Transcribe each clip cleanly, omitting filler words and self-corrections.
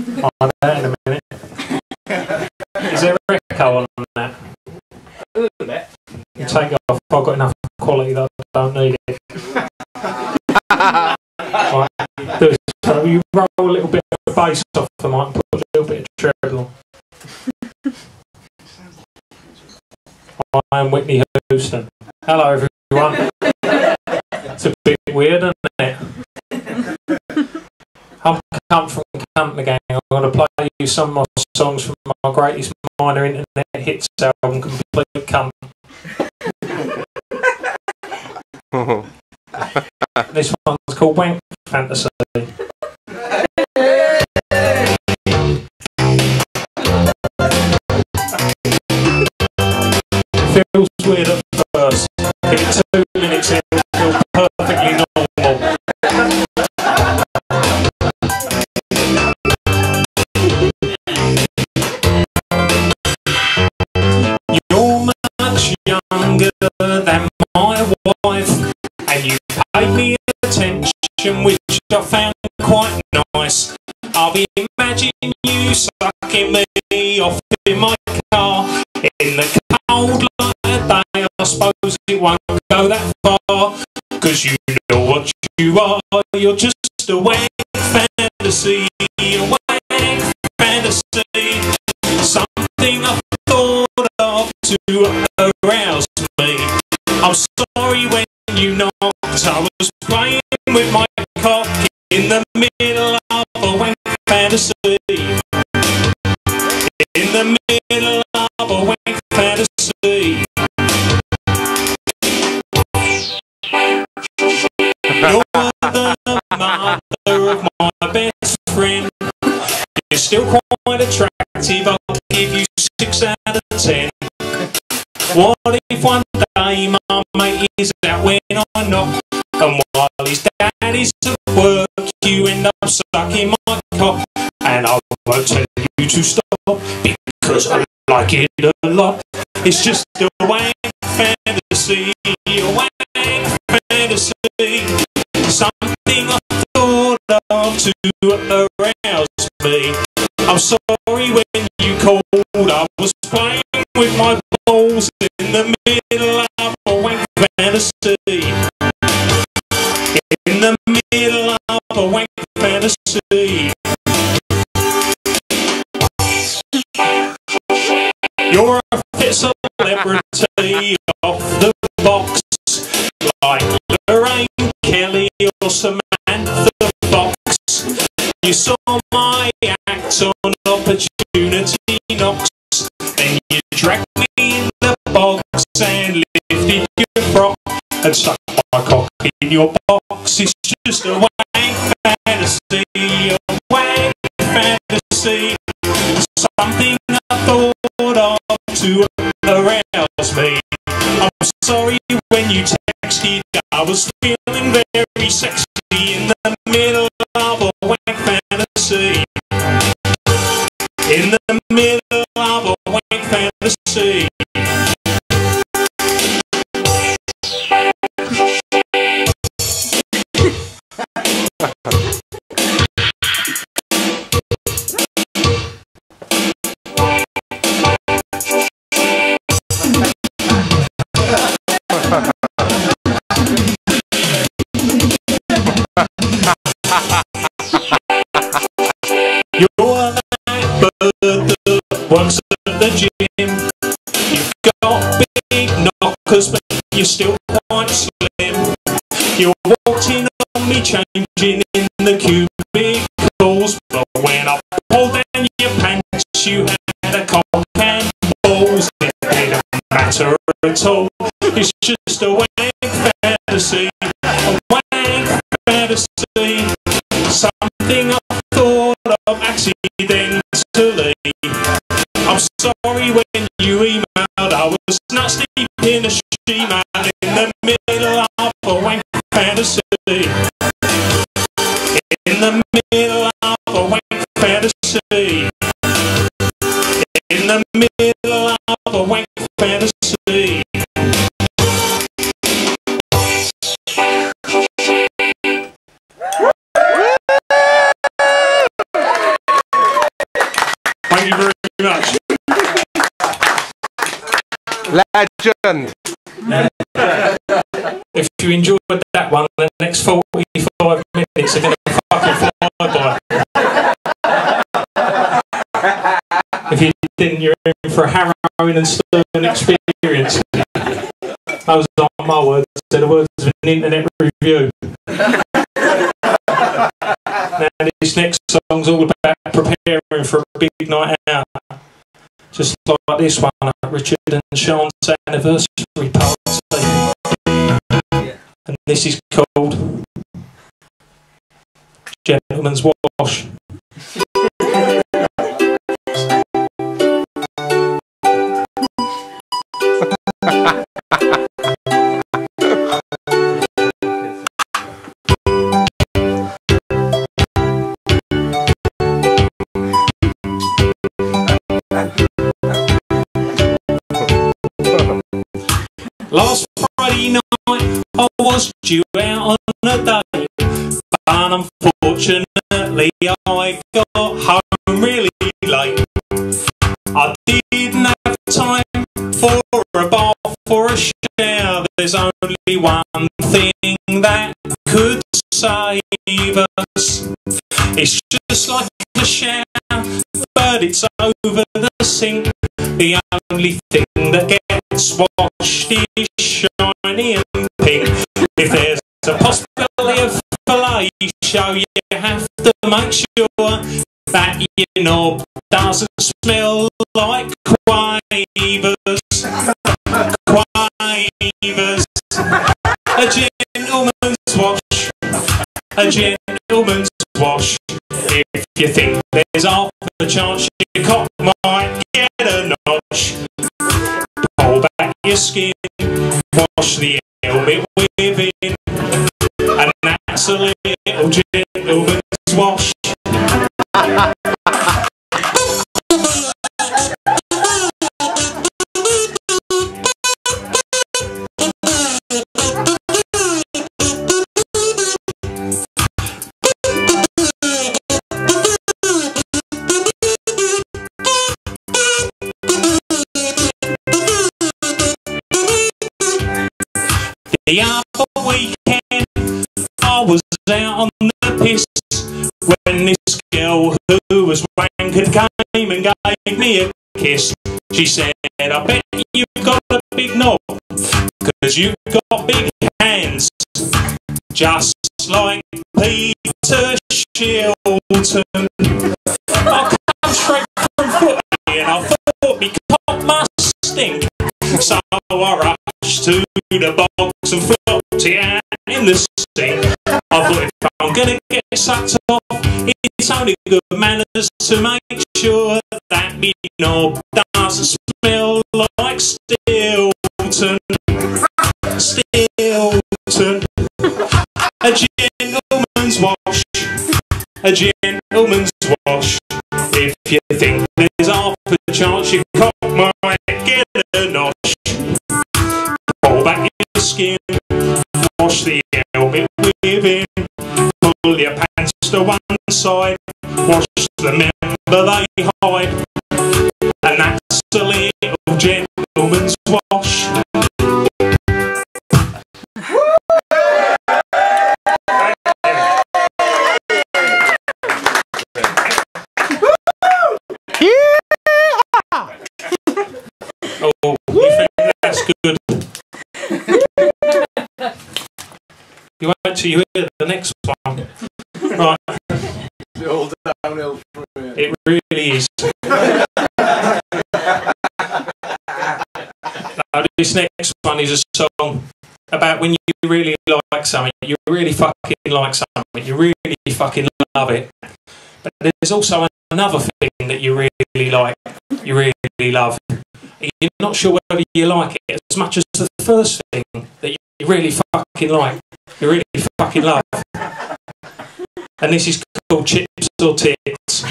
I'll do that in a minute. Is there a echo on that? A little bit. You take it off. I've got enough quality that I don't need it. Right. So you roll a little bit of bass off the mic and put a little bit of treble on. I am Whitney Houston. Hello everyone. It's a bit weird, isn't it? I'm Kunt from Kunt again. I'm going to play you some of my songs from my greatest minor internet hits album, Complete Kunt. This one's called Wank Fantasy. Feels weird at first. In 2 minutes in, it feels perfectly normal. You're much younger than my wife, and you paid me attention, which I found quite nice. I'll be imagining you sucking me off in my car in the cold light of day. I suppose it won't go that far, 'cause you know what you are. You're just a wank fantasy, a wank fantasy. Something I thought of to arouse me. I'm sorry when you knocked. I was playing with my cock in the middle of a wank fantasy. In the middle of a wank fantasy. You're the mother of my best friend. You're still quite attractive. I'll give you 6 out of 10. What if one day my mate is out when I knock, and while his daddy's at work, you end up sucking my cock, and I won't tell you to stop because I like it a lot. It's just a wank fantasy, a wank fantasy. Something I thought of to arouse me. I'm sorry when you called. I was playing with my balls in the middle of a wank fantasy. In the middle of a wank fantasy. You're a fit celebrity off the box, like Lorraine Kelly or Samantha Fox. You saw my act on Opportunity Knocks, and you dragged me in the box and lifted your frock and stuck my cock in your box. It's just a wank fantasy, a wank fantasy. Something I thought of to arouse me. I'm sorry when you texted. I was feeling very sexy in the middle of a wank fantasy. In the middle of a wank fantasy. You're that bird that works at the gym. You've got big knockers, but you're still quite slim. You walked in on me changing in the cubicles, but when I pulled down your pants, you had a cock and balls. It didn't matter at all. It's just a wank fantasy, a wank fantasy. Something I thought of accidentally. I'm sorry when you emailed. I was not sleeping in a she-man in the middle of a wank fantasy. In the middle of a wank fantasy. In the middle of a wank fantasy. much. Legend. If you enjoyed that one, the next 45 minutes are going to fucking fly by. If you didn't, you're in for a harrowing and stern experience. Those aren't my words, they're the words of an internet review. Now this next song's all about preparing for a big night out. Just like this one at Richard and Sean's anniversary party. And this is called Gentleman's Wash. Last Friday night I was due out on a date, but unfortunately I got home really late. I didn't have time for a bath or a shower. There's only one thing that could save us. It's just like a shower, but it's over the sink. The only thing that gets washed is shiny and pink. If there's a possibility of fellatio, you have to make sure that your knob doesn't smell like quavers. Quavers. A gentleman's wash. A gentleman's wash. If you think there's half a chance your cock might get a notch, pull back your skin, wash the helmet within, and that's a little gentleman's wash. The other weekend I was out on the piss when this girl who was wankered came and gave me a kiss. She said, I bet you've got a big knob, 'cause you've got big hands, just like Peter Shilton. I come straight from footy and I thought me cock must stink, so I rushed to the box and flopped it out in the sink. I thought if I'm gonna get sucked off, it's only good manners to make sure that me knob doesn't smell like Stilton. Stilton. A gentleman's wash. A gentleman's wash. If you think there's half a chance your cock might get a notch, pull back your skin, wash the helmet within, pull your pants to one side, wash the member they hide, and that's a little gentleman's wash. Oh, you think that's good? You wait till you hear the next one. Right. It's all downhill from here. It really is. Now, this next one is a song about when you really like something, you really fucking like something, you really fucking love it. But there's also another thing that you really like, you really love. You're not sure whether you like it as much as the first thing that you really fucking like, you really fucking love. And this is called Chips or Tits.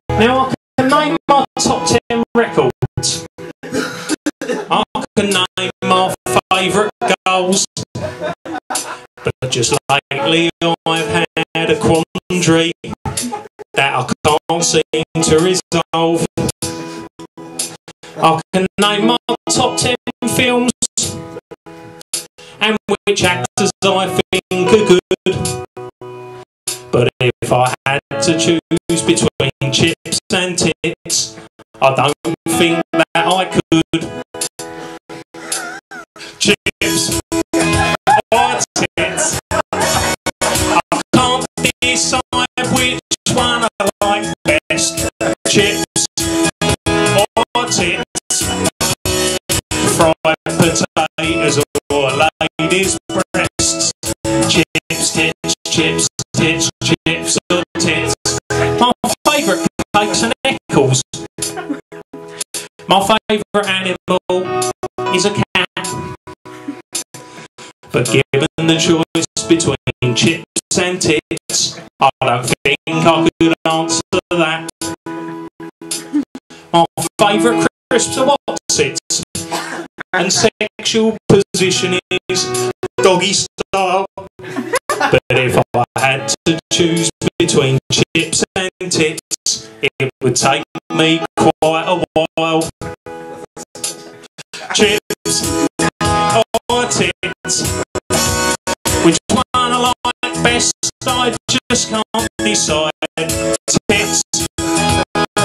Now I can name my top 10 records. I can name my favourite goals. But the just lately I've had a quandary that I can't seem to resolve. I can name my top 10 films and which actors I think are good, but if I had to choose between chips and tits, I don't think that I could. Chips or tits, I can't decide which one I like best. Chips or tits, fried potatoes or ladies' breasts. Chips, tits, chips, tits, chips or tits. My favourite cakes and eccles. My favourite animal is a cat. But given the choice between chips and tits, I don't think I could answer that. My favourite crisps are Wotsits, and sexual position is doggy style. But if I had to choose between chips and tits, it would take me quite a while. Chips or tits, which one I like best, I just can't decide. Tits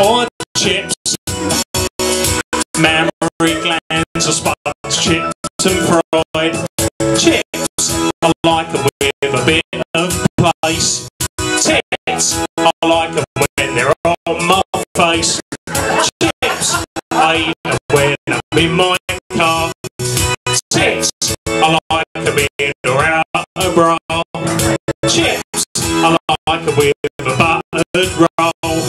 or chips, mammary glands or spuds, chips and fried. Chips, I like them with a bit of place. Tits, I like them when they're on my face. Chips, I eat them when I'm in my car. Tits, I like them in or out of bra. Chips, I like them with a buttered roll.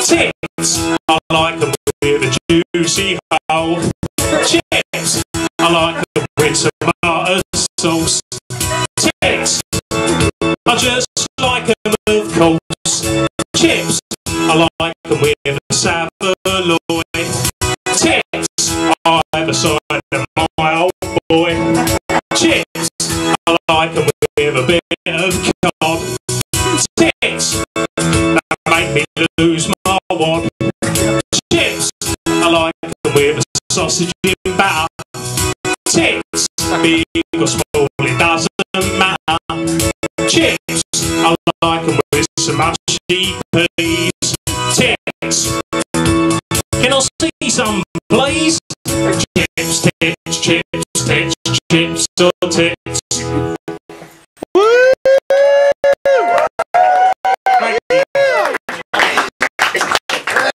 Tits, I like them with a juicy hole. Chips, I like them with some butter sauce. Tits, I just like them of course. Chips, I like them with a saveloy. Tits, I have a sign of my old boy. Chips, I like them with a bit of cod. Tits, that make me lose my wad. Chips, I like them with a sausage in batter. Tits, big or small, it doesn't matter. Chips, I like them with some mushy peas. Tits, can I see some please? Chips, tits, chips, tits, chips or tits.